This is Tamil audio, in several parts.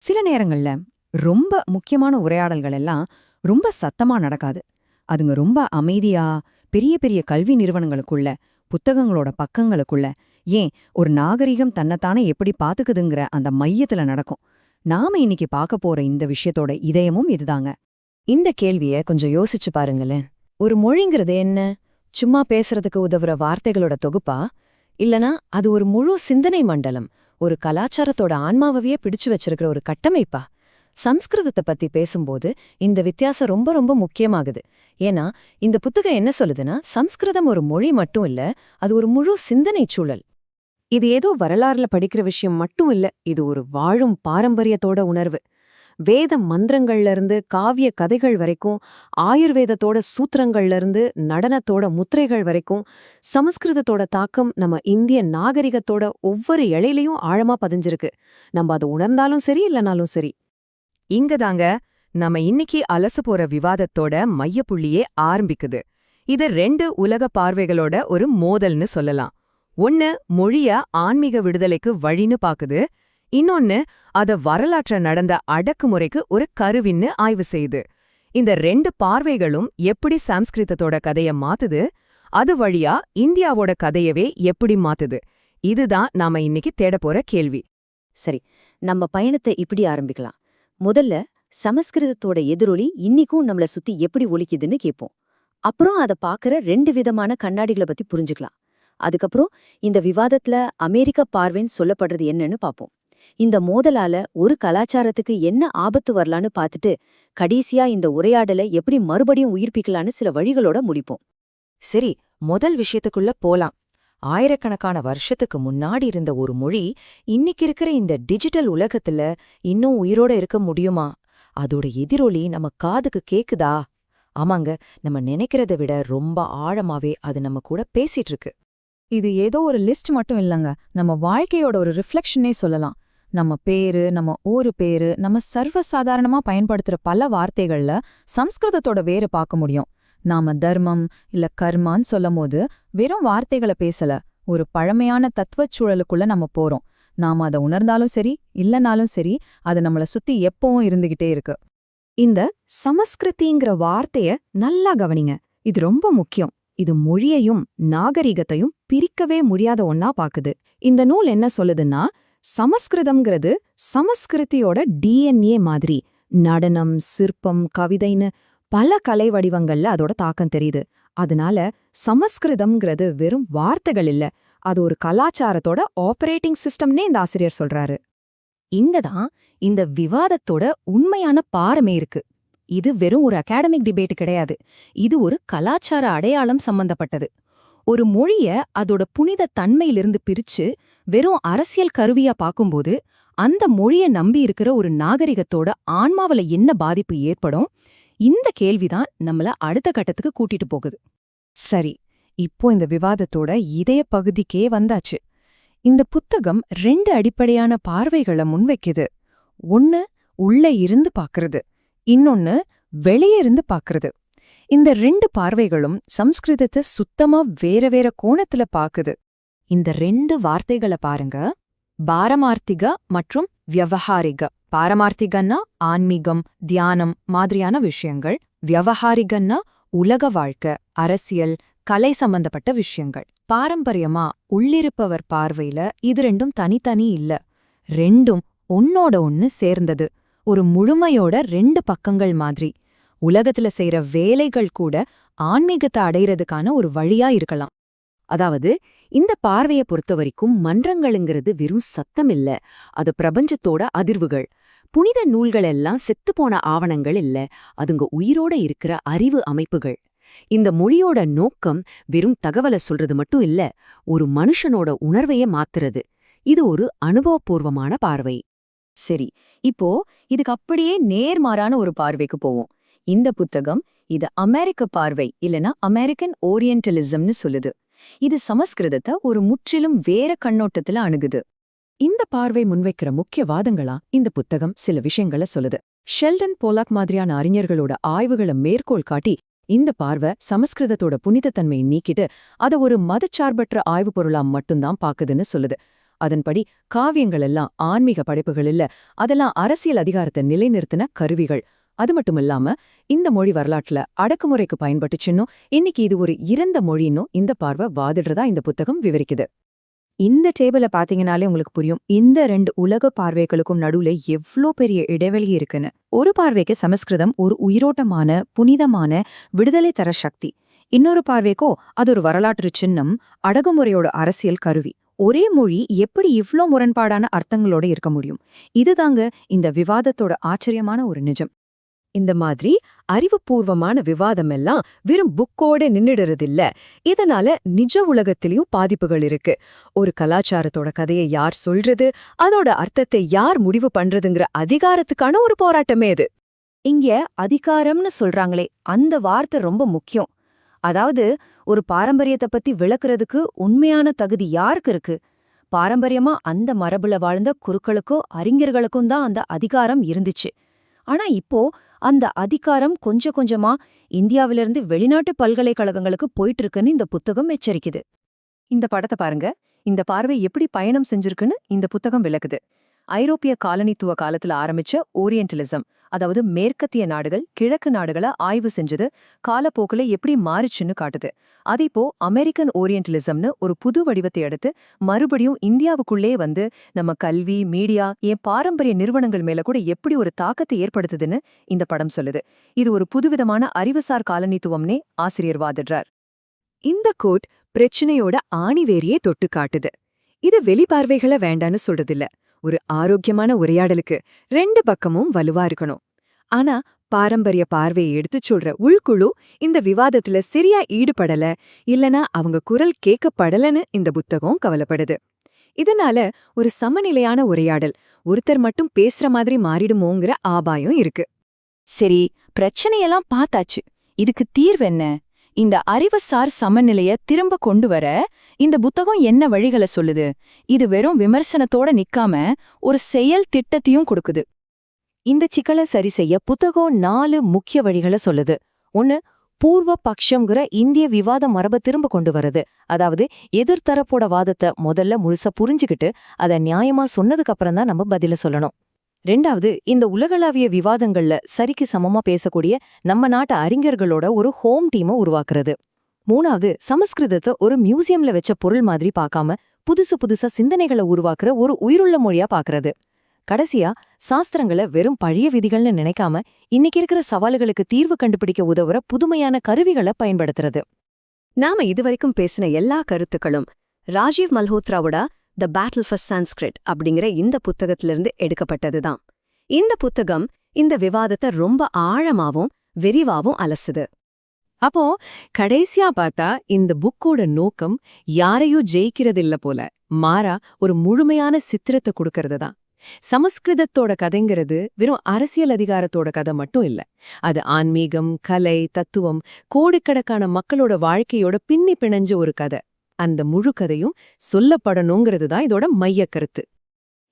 சில நேரங்கள்ல ரொம்ப முக்கியமான உரையாடல்கள் எல்லாம் ரொம்ப சத்தமா நடக்காது. அதுங்க ரொம்ப அமைதியா, பெரிய பெரிய கல்வி நிறுவனங்களுக்குள்ள, புத்தகங்களோட பக்கங்களுக்குள்ள, ஏன் ஒரு நாகரிகம் தன்னைத்தானே எப்படி பாத்துக்குதுங்கிற அந்த மையத்துல நடக்கும். நாம இன்னைக்கு பார்க்க போற இந்த விஷயத்தோட இதயமும் இதுதாங்க. இந்த கேள்விய கொஞ்சம் யோசிச்சு பாருங்களேன். ஒரு மொழிங்கிறது என்ன? சும்மா பேசுறதுக்கு உதவுற வார்த்தைகளோட தொகுப்பா? இல்லனா அது ஒரு முழு சிந்தனை மண்டலம், ஒரு கலாச்சாரத்தோட ஆன்மாவையே பிடிச்சு வச்சிருக்கிற ஒரு கட்டமைப்பா? சம்ஸ்கிருதத்தை பத்தி பேசும்போது இந்த வித்தியாசம் ரொம்ப ரொம்ப முக்கியமாகுது. ஏன்னா இந்த புத்தகம் என்ன சொல்லுதுன்னா, சம்ஸ்கிருதம் ஒரு மொழி மட்டும் இல்ல, அது ஒரு முழு சிந்தனை சூழல். இது ஏதோ வரலாறுல படிக்கிற விஷயம் மட்டும் இல்ல, இது ஒரு வாழும் பாரம்பரியத்தோட உணர்வு. வேத மந்திரங்கள்ல இருந்து காவிய கதைகள் வரைக்கும், ஆயுர்வேதத்தோட சூத்திரங்கள்ல இருந்து நடனத்தோட முத்திரைகள் வரைக்கும், சமஸ்கிருதத்தோட தாக்கம் நம்ம இந்திய நாகரிகத்தோட ஒவ்வொரு இழையிலையும் ஆழமா பதிஞ்சிருக்கு. நம்ம அதை உணர்ந்தாலும் சரி இல்லனாலும் சரி. இங்கதாங்க நம்ம இன்னைக்கு அலச போற விவாதத்தோட மையப்புள்ளியே ஆரம்பிக்குது. இது ரெண்டு உலக பார்வைகளோட ஒரு மோதல்னு சொல்லலாம். ஒன்னு மொழிய ஆன்மீக விடுதலைக்கு வழின்னு பாக்குது, இன்னொன்னு அத வரலாற்ற நடந்த அடக்குமுறைக்கு ஒரு கருவின்னு ஆய்வு செய்யுது. இந்த ரெண்டு பார்வைகளும் எப்படி சம்ஸ்கிருதத்தோட கதைய மாத்துது, அது வழியா இந்தியாவோட கதையவே எப்படி மாத்துது, இதுதான் நாம இன்னைக்கு தேடப் போற கேள்வி. சரி, நம்ம பயணத்தை இப்படி ஆரம்பிக்கலாம். முதல்ல சமஸ்கிருதத்தோட எதிரொலி இன்னிக்கும் நம்மள சுத்தி எப்படி ஒலிக்குதுன்னு கேட்போம். அப்புறம் அதை பார்க்கற ரெண்டு விதமான கண்ணாடிகளை பத்தி புரிஞ்சுக்கலாம். அதுக்கப்புறம் இந்த விவாதத்துல அமெரிக்க பார்வைன்னு சொல்லப்படுறது என்னன்னு பார்ப்போம். இந்த மோதலால ஒரு கலாச்சாரத்துக்கு என்ன ஆபத்து வரலான்னு பார்த்துட்டு, கடைசியா இந்த உரையாடலை எப்படி மறுபடியும் உயிர்ப்பிக்கலான்னு சில வழிகளோட முடிப்போம். சரி, முதல் விஷயத்துக்குள்ள போலாம். ஆயிரக்கணக்கான வருஷத்துக்கு முன்னாடி இருந்த ஒரு மொழி இன்னைக்கு இருக்கிற இந்த டிஜிட்டல் உலகத்துல இன்னும் உயிரோட இருக்க முடியுமா? அதோட எதிரொலி நம்ம காதுக்கு கேக்குதா? ஆமாங்க, நம்ம நினைக்கிறத விட ரொம்ப ஆழமாவே அது நம்ம கூட பேசிட்டு இருக்கு. இது ஏதோ ஒரு லிஸ்ட் மட்டும் இல்லங்க, நம்ம வாழ்க்கையோட ஒரு ரிஃப்ளெக்ஷனே சொல்லலாம். நம்ம பேரு, நம்ம ஊரு பேரு, நம்ம சர்வசாதாரணமா பயன்படுத்துற பல வார்த்தைகள்ல சம்ஸ்கிருதத்தோட வேறு பார்க்க முடியும். நாம தர்மம் இல்ல கர்மான்னு சொல்லும்போது வெறும் வார்த்தைகளை பேசல, ஒரு பழமையான தத்துவச் சூழலுக்குள்ள நம்ம போறோம். நாம அதை உணர்ந்தாலும் சரி இல்லனாலும் சரி, அது நம்மள சுத்தி எப்பவும் இருந்துகிட்டே இருக்கு. இந்த சமஸ்கிருதிங்கிற வார்த்தைய நல்லா கவனிங்க, இது ரொம்ப முக்கியம். இது மொழியையும் நாகரிகத்தையும் பிரிக்கவே முடியாத ஒன்னா பாக்குது. இந்த நூல் என்ன சொல்லுதுன்னா, சமஸ்கிருதம்ங்கிறது சமஸ்கிருதியோட டிஎன்ஏ மாதிரி. நடனம், சிற்பம், கவிதைன்னு பல கலை வடிவங்கள்ல அதோட தாக்கம் தெரியுது. அதனால சமஸ்கிருதம்ங்கிறது வெறும் வார்த்தைகள் இல்ல, அது ஒரு கலாச்சாரத்தோட ஆபரேட்டிங் சிஸ்டம்னே இந்த ஆசிரியர் சொல்றாரு. இங்கதான் இந்த விவாதத்தோட உண்மையான பாரமே இருக்கு. இது வெறும் ஒரு அகாடமிக் டிபேட் கிடையாது, இது ஒரு கலாச்சார அடையாளம் சம்பந்தப்பட்டது. ஒரு மொழிய அதோட புனித தன்மையிலிருந்து பிரிச்சு வெறும் அரசியல் கருவியா பார்க்கும்போது, அந்த மொழிய நம்பி இருக்கிற ஒரு நாகரிகத்தோட ஆன்மாவில என்ன பாதிப்பு ஏற்படும், இந்த கேள்விதான் நம்மள அடுத்த கட்டத்துக்கு கூட்டிட்டு போகுது. சரி, இப்போ இந்த விவாதத்தோட இதய பகுதிக்கே வந்தாச்சு. இந்த புத்தகம் ரெண்டு அடிப்படையான பார்வைகளை முன்வைக்குது. ஒன்னு உள்ள இருந்து பாக்குறது, இன்னொன்னு வெளியே இருந்து பாக்குறது. இந்த ரெண்டு பார்வைகளும் சம்ஸ்கிருதத்தை சுத்தமா வேற வேற கோணத்துல பாக்குது. இந்த ரெண்டு வார்த்தைகளை பாருங்க, பாரமார்த்திக மற்றும் வியவஹாரிக. பாரமார்த்திகன்னா ஆன்மீகம், தியானம் மாதிரியான விஷயங்கள். வியவஹாரிகன்னா உலக வாழ்க்கை, அரசியல், கலை சம்பந்தப்பட்ட விஷயங்கள். பாரம்பரியமா உள்ளிருப்பவர் பார்வையில இது ரெண்டும் தனித்தனி இல்ல, ரெண்டும் ஒன்னோட ஒன்னு சேர்ந்தது, ஒரு முழுமையோட ரெண்டு பக்கங்கள் மாதிரி. உலகத்துல செய்யற வேலைகள் கூட ஆன்மீகத்தை அடையறதுக்கான ஒரு வழியா இருக்கலாம். அதாவது இந்த பார்வையை பொறுத்தவரைக்கும் மன்றங்களுங்கிறது வெறும் சத்தம் இல்ல, அது பிரபஞ்சத்தோட அதிர்வுகள். புனித நூல்கள் எல்லாம் செத்துப்போன ஆவணங்கள் இல்ல, அதுங்க உயிரோட இருக்கிற அறிவு அமைப்புகள். இந்த மொழியோட நோக்கம் வெறும் தகவலை சொல்றது மட்டும் இல்ல, ஒரு மனுஷனோட உணர்வையே மாத்துறது. இது ஒரு அனுபவபூர்வமான பார்வை. சரி, இப்போ இதுக்கு அப்படியே நேர்மாறான ஒரு பார்வைக்கு போவோம். இந்த புத்தகம் இது அமெரிக்க பார்வை, இல்லனா அமெரிக்கன் ஓரியன்டலிசம்னு சொல்லுது. இது சமஸ்கிருதத்தை ஒரு முற்றிலும் வேற கண்ணோட்டத்துல அணுகுது. இந்த பார்வை முன்வைக்கிற முக்கிய வாதங்களா இந்த புத்தகம் சில விஷயங்கள சொல்லுது. ஷெல்டன் போலாக் மாதிரியான அறிஞர்களோட ஆய்வுகளை மேற்கோள் காட்டி இந்த பார்வை சமஸ்கிருதத்தோட புனிதத்தன்மையை நீக்கிட்டு அதை ஒரு மதச்சார்பற்ற ஆய்வு பொருளா மட்டும்தான் பாக்குதுன்னு சொல்லுது. அதன்படி காவியங்கள் எல்லாம் ஆன்மீக படைப்புகள் இல்ல, அதெல்லாம் அரசியல் அதிகாரத்தை நிலைநிறுத்தின கருவிகள். அது மட்டுமில்லாம இந்த மொழி வரலாற்றுல அடக்குமுறைக்கு பயன்பட்டுச்சுன்னும் இன்னைக்கு இது ஒரு இறந்த மொழின்னும் இந்த பார்வை வாதிடுறதா இந்த புத்தகம் விவரிக்குது. இந்த டேபிள பாத்தீங்கனாலே உங்களுக்கு புரியும், இந்த 2 உலக பார்வைகளுக்கும் நடுவுல எவ்ளோ பெரிய இடைவெளி இருக்குன்னு. ஒரு பார்வைக்கு சமஸ்கிருதம் ஒரு உயிரோட்டமான, புனிதமான, விடுதலை தர சக்தி. இன்னொரு பார்வைக்கோ அது ஒரு வரலாற்று சின்னம், அடக்குமுறையோட அரசியல் கருவி. ஒரே மொழி எப்படி இவ்ளோ முரண்பாடான அர்த்தங்களோட இருக்க முடியும்? இதுதாங்க இந்த விவாதத்தோட ஆச்சரியமான ஒரு நிஜம். இந்த மாதிரி அறிவுபூர்வமான விவாதம் எல்லாம் வெறும் புக்கோட நின்னுடுறதில்ல. இதனால நிஜ உலகத்திலயும் பாதிப்புகள் இருக்கு. ஒரு கலாச்சாரத்தோட கதையை யார் சொல்றது, அதோட அர்த்தத்தை யார் முடிவு பண்றதுங்கிற அதிகாரத்துக்கான ஒரு போராட்டமே இது. இங்க அதிகாரம்னு சொல்றாங்களே, அந்த வார்த்தை ரொம்ப முக்கியம். அதாவது ஒரு பாரம்பரியத்தை பத்தி விளக்குறதுக்கு உண்மையான தகுதி யாருக்கு இருக்கு? பாரம்பரியமா அந்த மரபுல வாழ்ந்த குருக்களுக்கோ அறிஞர்களுக்கும் தான் அந்த அதிகாரம் இருந்துச்சு. ஆனா இப்போ அந்த அதிகாரம் கொஞ்சம் கொஞ்சமா இந்தியாவிலிருந்து வெளிநாட்டு பல்கலைக்கழகங்களுக்கு போயிட்டு இருக்குன்னு இந்த புத்தகம் எச்சரிக்குது. இந்த படத்தை பாருங்க. இந்த பார்வை எப்படி பயணம் செஞ்சிருக்குன்னு இந்த புத்தகம் விளக்குது. ஐரோப்பிய காலனித்துவ காலத்துல ஆரம்பிச்ச ஓரியன்டலிசம், அதாவது மேற்கத்திய நாடுகள் கிழக்கு நாடுகளை ஆய்வு செஞ்சது காலப்போக்குல எப்படி மாறிச்சுன்னு காட்டுது. அதேபோ அமெரிக்கன் ஓரியன்டலிசம்னு ஒரு புது வடிவத்தை எடுத்து மறுபடியும் இந்தியாவுக்குள்ளே வந்து நம்ம கல்வி, மீடியா, ஏன் பாரம்பரிய நிறுவனங்கள் மேல கூட எப்படி ஒரு தாக்கத்தை ஏற்படுத்துதுன்னு இந்த படம் சொல்லுது. இது ஒரு புதுவிதமான அறிவுசார் காலனித்துவம்னே ஆசிரியர் வாதிடுறார். இந்த கோட் பிரச்சனையோட ஆணிவேரியே தொட்டு காட்டுது. இது வெளிப்பார்வைகளை வேண்டான்னு சொல்றதில்ல. ஒரு ஆரோக்கியமான உரையாடலுக்கு 2 பக்கமும் வலுவா இருக்கணும். ஆனா பாரம்பரிய பார்வையை எடுத்துச் சொல்ற உள்குழு இந்த விவாதத்துல சரியா ஈடுபடல, இல்லனா அவங்க குரல் கேட்கப்படலன்னு இந்த புத்தகம் கவலைப்படுது. இதனால ஒரு சமநிலையான உரையாடல், ஒருத்தர் மட்டும் பேசுற மாதிரி மாறிடுமோங்கிற ஆபாயம் இருக்கு. சரி, பிரச்சனையெல்லாம் பார்த்தாச்சு. இதுக்கு தீர்வு என்ன? இந்த அறிவுசார் சமநிலைய திரும்ப கொண்டு வர இந்த புத்தகம் என்ன வழிகளை சொல்லுது? இது வெறும் விமர்சனத்தோட நிக்காம ஒரு செயல் திட்டத்தையும் கொடுக்குது. இந்த சிக்கலை சரி செய்ய புத்தகம் 4 முக்கிய வழிகளை சொல்லுது. 1. பூர்வ பக்ஷம்ங்கிற இந்திய விவாத மரபை திரும்ப கொண்டு வருது. அதாவது எதிர்த்தரப்போட வாதத்தை முதல்ல முழுசா புரிஞ்சுக்கிட்டு அதை நியாயமா சொன்னதுக்கு அப்புறம் தான் நம்ம பதில சொல்லணும். 2. இந்த உலகளாவிய விவாதங்கள்ல சரிக்கு சமமா பேசக்கூடிய நம்ம நாட்டு அறிஞர்களோட ஒரு ஹோம் டீமை உருவாக்குறது. 3. சமஸ்கிருதத்தை ஒரு மியூசியம்ல வச்ச பொருள் மாதிரி பார்க்காம புதுசா சிந்தனைகளை உருவாக்குற ஒரு உயிருள்ள மொழியா பார்க்கறது. கடைசியா சாஸ்திரங்களை வெறும் பழைய விதிகள்னு நினைக்காம இன்னைக்கு இருக்கிற சவால்களுக்கு தீர்வு கண்டுபிடிக்க உதவுற புதுமையான கருவிகளை பயன்படுத்துறது. நாம இதுவரைக்கும் பேசின எல்லா கருத்துக்களும் ராஜீவ் மல்ஹோத்ராவோட த பேட்டில் ஃபார் சான்ஸ்கிரிட் அப்படிங்கிற இந்த புத்தகத்திலிருந்து எடுக்கப்பட்டதுதான். இந்த புத்தகம் இந்த விவாதத்தை ரொம்ப ஆழமாவும் விரிவாவும் அலசுது. அப்போ கடைசியா பார்த்தா இந்த புக்கோட நோக்கம் யாரையும் ஜெயிக்கிறதில்ல போல, மாறா ஒரு முழுமையான சித்திரத்தை கொடுக்கறது தான். சமஸ்கிருதத்தோட கதைங்கிறது வெறும் அரசியல் அதிகாரத்தோட கதை மட்டும் இல்ல. அது ஆன்மீகம், கலை, தத்துவம், கோடிக்கணக்கான மக்களோட வாழ்க்கையோட பின்னி பிணைஞ்ச ஒரு கதை. அந்த முழு கதையும் சொல்லப்படணுங்கிறது தான் இதோட மையக் கருத்து.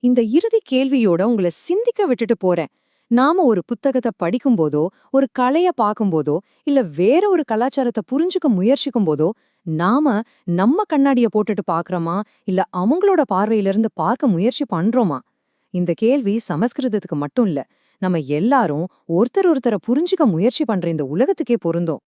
இந்த இறுதி கேள்வியோட உங்களை சிந்திக்க விட்டுட்டு போறேன். நாம ஒரு புத்தகத்தை படிக்கும்போதோ, ஒரு கலைய பார்க்கும்போதோ, இல்ல வேற ஒரு கலாச்சாரத்தை புரிஞ்சுக்க முயற்சிக்கும் போதோ, நாம நம்ம கண்ணாடிய போட்டுட்டு பார்க்கறோமா, இல்ல அவங்களோட பார்வையிலிருந்து பார்க்க முயற்சி பண்றோமா? இந்த கேள்வி சமஸ்கிருதத்துக்கு மட்டும் இல்ல, நம்ம எல்லாரும் ஒருத்தரை புரிஞ்சுக்க முயற்சி பண்ற இந்த உலகத்துக்கே பொருந்தும்.